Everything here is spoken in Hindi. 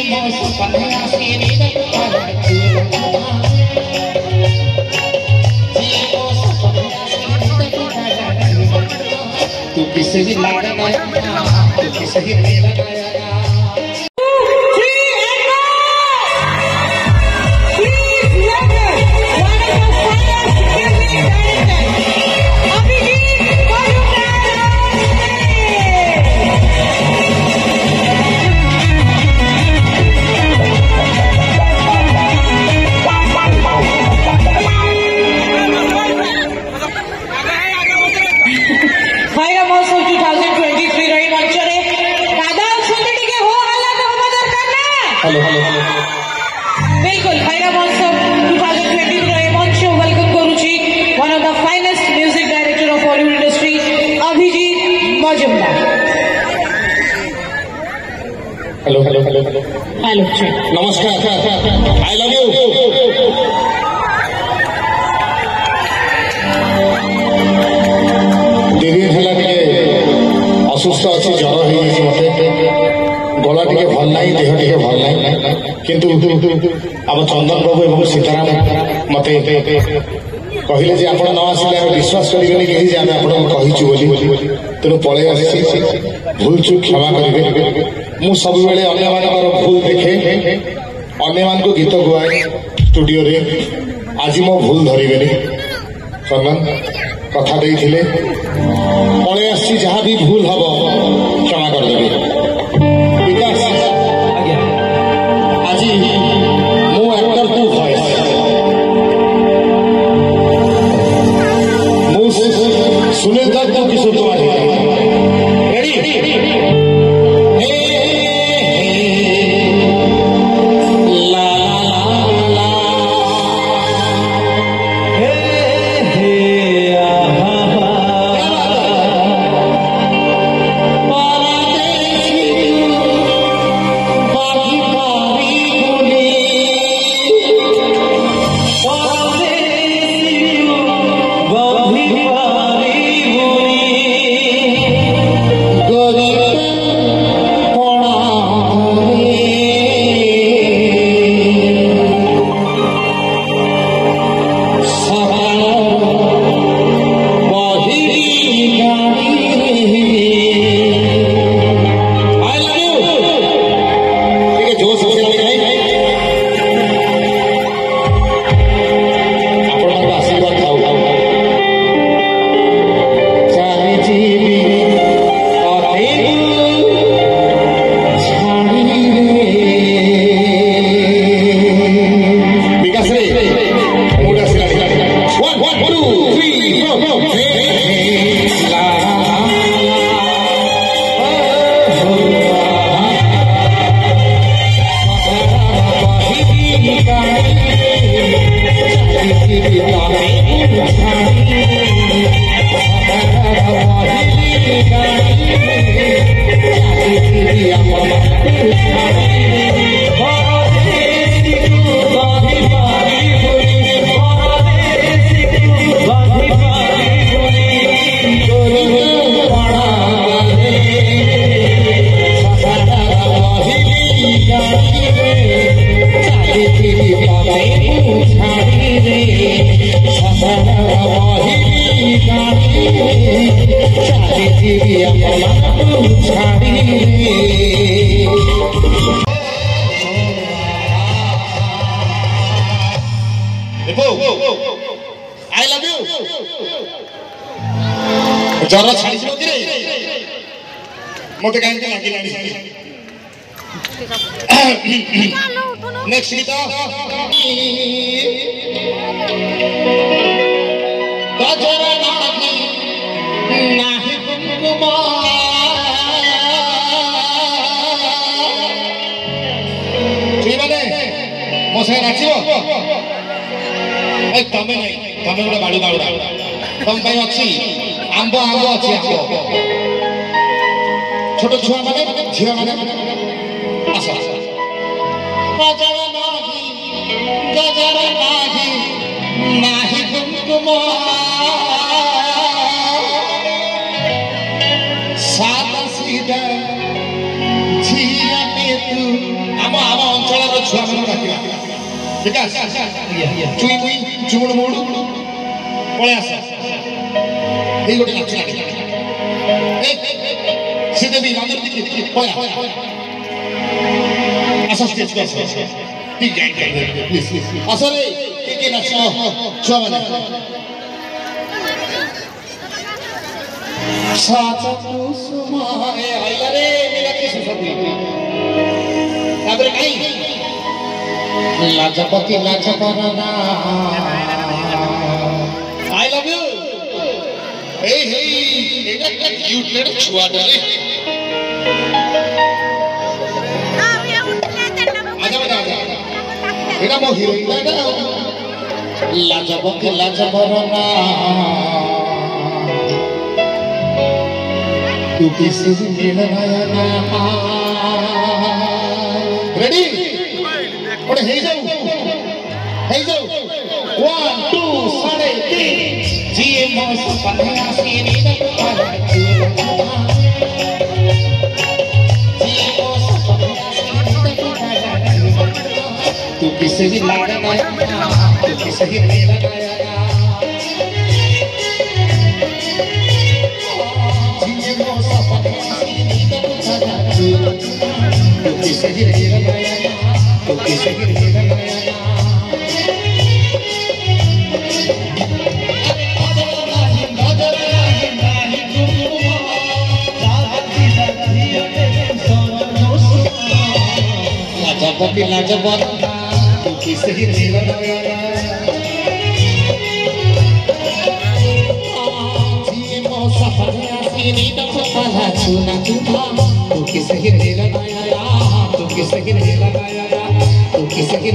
तू किसे ही लगाया, तू किसे ही नहीं लगाया। हेलो हेलो बिल्कुल खैरा महोत्सव 2023 रे मंच वेलकम करूची one of the finest music director of Bollywood industry Abhijeet Majumdar. Hello hello hello hello नमस्कार, आई लव यू। देवी है असुस्थ अच्छी ज्वर हो मत गला टे भल ना देह टे भल ना किंतु आम चंदन बाबू एवं सीताराम मत कहले जे आप न आसिले विश्वास करेंगे कि आम आपको तेणु पलि आसी भूल चूक क्षमा करेंगे। मुझ सब भूल देखे अन्य गीत गुआए स्टूडियो रे आज मो भूल धरवे चंदन कथा देते पलि आसी जहाँ भी भूल हम क्षमा करदेवी। सुनील दत्त को Kishore Kumar ready I love you जरा छाड़ी मत कहीं नेक्स्ट गीत गजरा नाही कुमकुमा ठीक है मो से नाचो तमें नहीं तमें गोटे बाड़ू बाड़ू तुम अच्छी आंब आंब अच्छी आंब छोट छुआ माने झिया माने आस गजरा नाही कुमकुमा सादा सीधा झिया में तू आम आम छुआ मन रखिया ठीक है चुई मुई चुमुड़ मुड़ पळे आस हे गोटे नाच सीधे भी अंदर दिखी पळे आस स्टेज को ठीक है प्लीज आसो रे के नाच छुआ माने साचा कुसुमाए आइला रे मेरा किस सदी ताबरे काई लाजपति लाजपराना आई love you hey hey Etah cute ले छुआ डरे आजा बता एटा मो हीरोइन एटा लाजपति लाजपराना तू किसी मिलना रेडी और हे जाओ 1 2 साढ़े 3 जिए मौस पन्ना सीनी दपाला जिए मौस पन्ना सीनी दपाला तू किसी मिलना तू किसी मिलना लाजपति लाजपराना तू किसे ही जिए मौसा पन्ना सीनी दपाला चुना चुना तू किसे ही लगाया तू किसे ही लगाया तू किसे ही